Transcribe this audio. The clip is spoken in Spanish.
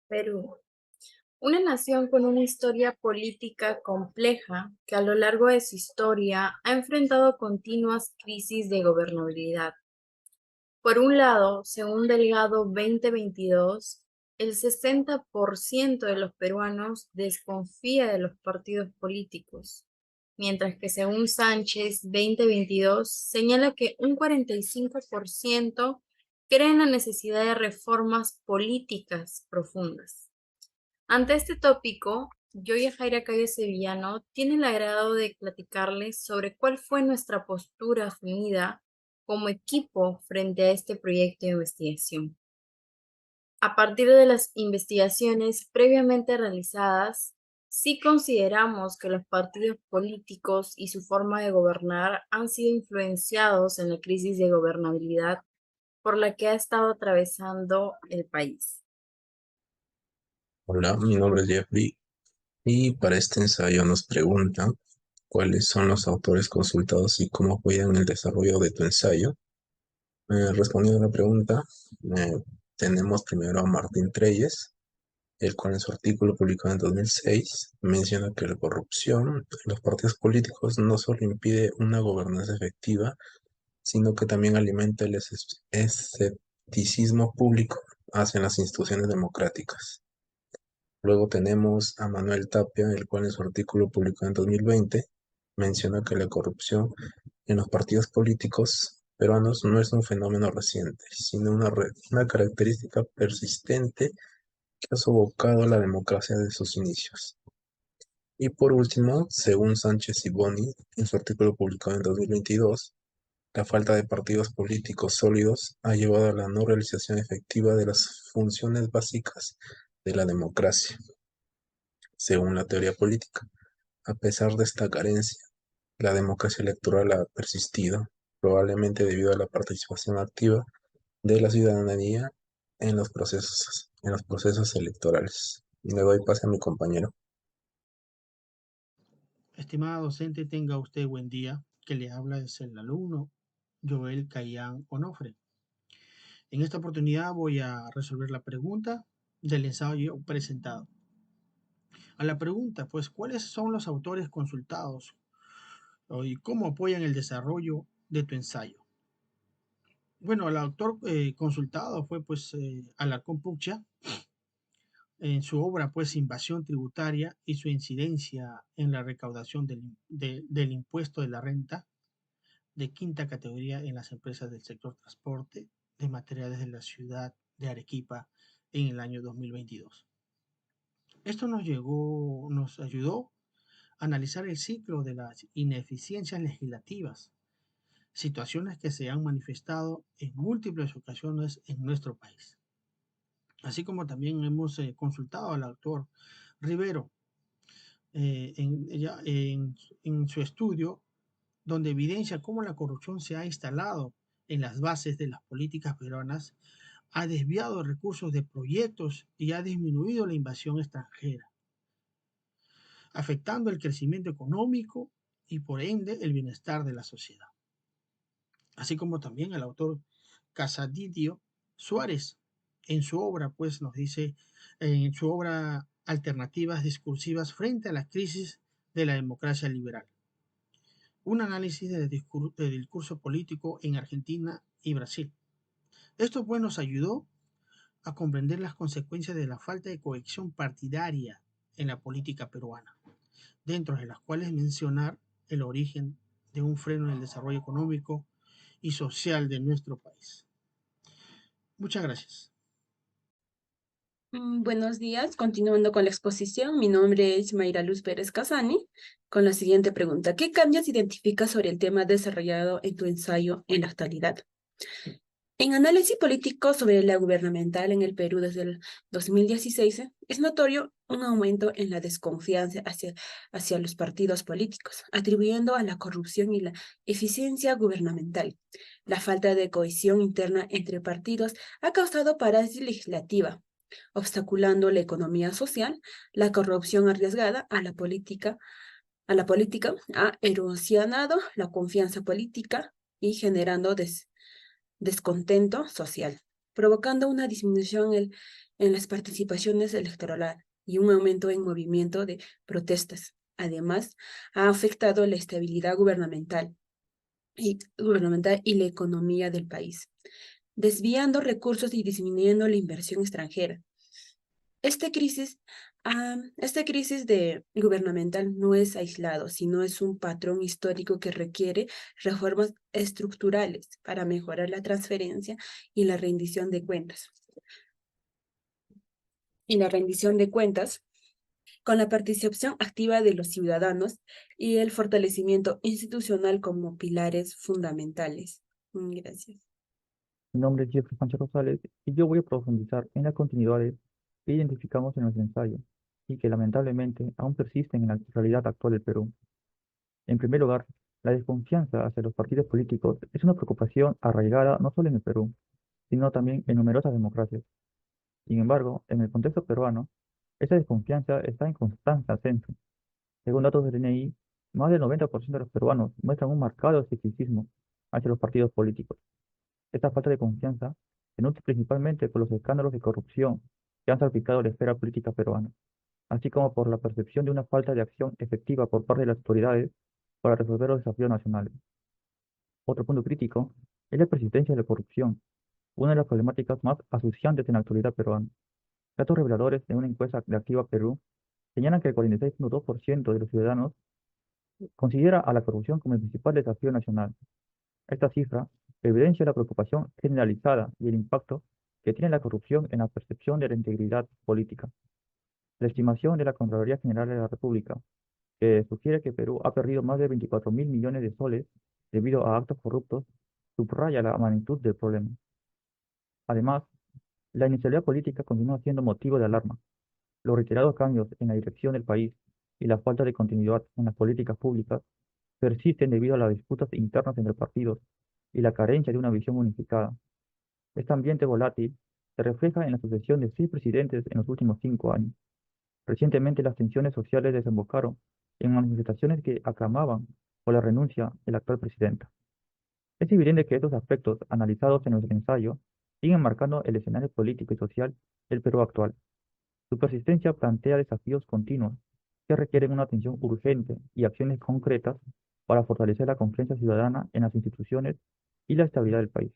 Perú, una nación con una historia política compleja que a lo largo de su historia ha enfrentado continuas crisis de gobernabilidad. Por un lado, según Delgado 2022, el 60% de los peruanos desconfía de los partidos políticos, mientras que según Sánchez 2022 señala que un 45% cree en la necesidad de reformas políticas profundas. Ante este tópico, yo y Jaira Cayo Sevillano tienen el agrado de platicarles sobre cuál fue nuestra postura asumida como equipo frente a este proyecto de investigación. A partir de las investigaciones previamente realizadas, sí consideramos que los partidos políticos y su forma de gobernar han sido influenciados en la crisis de gobernabilidad por la que ha estado atravesando el país. Hola, mi nombre es Jeffrey y para este ensayo nos pregunta cuáles son los autores consultados y cómo apoyan el desarrollo de tu ensayo. Respondiendo a la pregunta, eh, tenemos primero a Martín Treyes, el cual en su artículo publicado en 2006 menciona que la corrupción en los partidos políticos no solo impide una gobernanza efectiva, sino que también alimenta el escepticismo público hacia las instituciones democráticas. Luego tenemos a Manuel Tapia, el cual en su artículo publicado en 2020 menciona que la corrupción en los partidos políticos peruanos no es un fenómeno reciente, sino una característica persistente que ha sofocado la democracia de sus inicios. Y por último, según Sánchez y Boni, en su artículo publicado en 2022, la falta de partidos políticos sólidos ha llevado a la no realización efectiva de las funciones básicas de la democracia, según la teoría política. A pesar de esta carencia, la democracia electoral ha persistido, probablemente debido a la participación activa de la ciudadanía en los procesos electorales. Le doy pase a mi compañero. Estimada docente, tenga usted buen día. Que le habla es el alumno Joel Cayán Onofre. En esta oportunidad voy a resolver la pregunta del ensayo presentado. A la pregunta, pues, ¿cuáles son los autores consultados y cómo apoyan el desarrollo de tu ensayo? Bueno, el autor consultado fue, pues, Alarcón Puccha, en su obra, pues, Invasión Tributaria y su incidencia en la recaudación del impuesto de la renta de quinta categoría en las empresas del sector transporte de materiales de la ciudad de Arequipa en el año 2022. Esto nos ayudó a analizar el ciclo de las ineficiencias legislativas, situaciones que se han manifestado en múltiples ocasiones en nuestro país. Así como también hemos consultado al autor Rivero en su estudio, donde evidencia cómo la corrupción se ha instalado en las bases de las políticas peruanas, ha desviado recursos de proyectos y ha disminuido la invasión extranjera, afectando el crecimiento económico y por ende el bienestar de la sociedad. Así como también el autor Casadidio Suárez, en su obra, pues nos dice, en su obra Alternativas discursivas frente a la crisis de la democracia liberal, un análisis del discurso político en Argentina y Brasil. Esto pues nos ayudó a comprender las consecuencias de la falta de cohesión partidaria en la política peruana, dentro de las cuales mencionar el origen de un freno en el desarrollo económico y social de nuestro país. Muchas gracias. Buenos días, continuando con la exposición, mi nombre es Mayra Luz Pérez Casani, con la siguiente pregunta. ¿Qué cambios identificas sobre el tema desarrollado en tu ensayo en la actualidad? En análisis político sobre la gubernamental en el Perú desde el 2016, es notorio un aumento en la desconfianza hacia los partidos políticos, atribuyendo a la corrupción y la eficiencia gubernamental. La falta de cohesión interna entre partidos ha causado parálisis legislativa, obstaculando la economía social. La corrupción arriesgada a la política ha erosionado la confianza política y generando descontento social, provocando una disminución en las participaciones electorales y un aumento en movimiento de protestas. Además, ha afectado la estabilidad gubernamental y la economía del país, desviando recursos y disminuyendo la inversión extranjera. Esta crisis gubernamental no es aislado, sino es un patrón histórico que requiere reformas estructurales para mejorar la transferencia y la rendición de cuentas. Con la participación activa de los ciudadanos y el fortalecimiento institucional como pilares fundamentales. Gracias. Mi nombre es Jeffrey Sánchez Rosales y yo voy a profundizar en las continuidades que identificamos en nuestro ensayo y que lamentablemente aún persisten en la realidad actual del Perú. En primer lugar, la desconfianza hacia los partidos políticos es una preocupación arraigada no solo en el Perú, sino también en numerosas democracias. Sin embargo, en el contexto peruano, esa desconfianza está en constante ascenso. Según datos del DNI, más del 90% de los peruanos muestran un marcado escepticismo hacia los partidos políticos. Esta falta de confianza se nutre principalmente por los escándalos de corrupción que han salpicado la esfera política peruana, así como por la percepción de una falta de acción efectiva por parte de las autoridades para resolver los desafíos nacionales. Otro punto crítico es la persistencia de la corrupción, una de las problemáticas más acuciantes en la actualidad peruana. Datos reveladores de una encuesta de Activa Perú señalan que el 46.2% de los ciudadanos considera a la corrupción como el principal desafío nacional. Esta cifra evidencia la preocupación generalizada y el impacto que tiene la corrupción en la percepción de la integridad política. La estimación de la Contraloría General de la República, que sugiere que Perú ha perdido más de 24.000 millones de soles debido a actos corruptos, subraya la magnitud del problema. Además, la inestabilidad política continúa siendo motivo de alarma. Los reiterados cambios en la dirección del país y la falta de continuidad en las políticas públicas persisten debido a las disputas internas entre partidos y la carencia de una visión unificada. Este ambiente volátil se refleja en la sucesión de 6 presidentes en los últimos 5 años. Recientemente las tensiones sociales desembocaron en manifestaciones que aclamaban por la renuncia de la actual presidenta. Es evidente que estos aspectos analizados en nuestro ensayo siguen marcando el escenario político y social del Perú actual. Su persistencia plantea desafíos continuos que requieren una atención urgente y acciones concretas para fortalecer la confianza ciudadana en las instituciones y la estabilidad del país.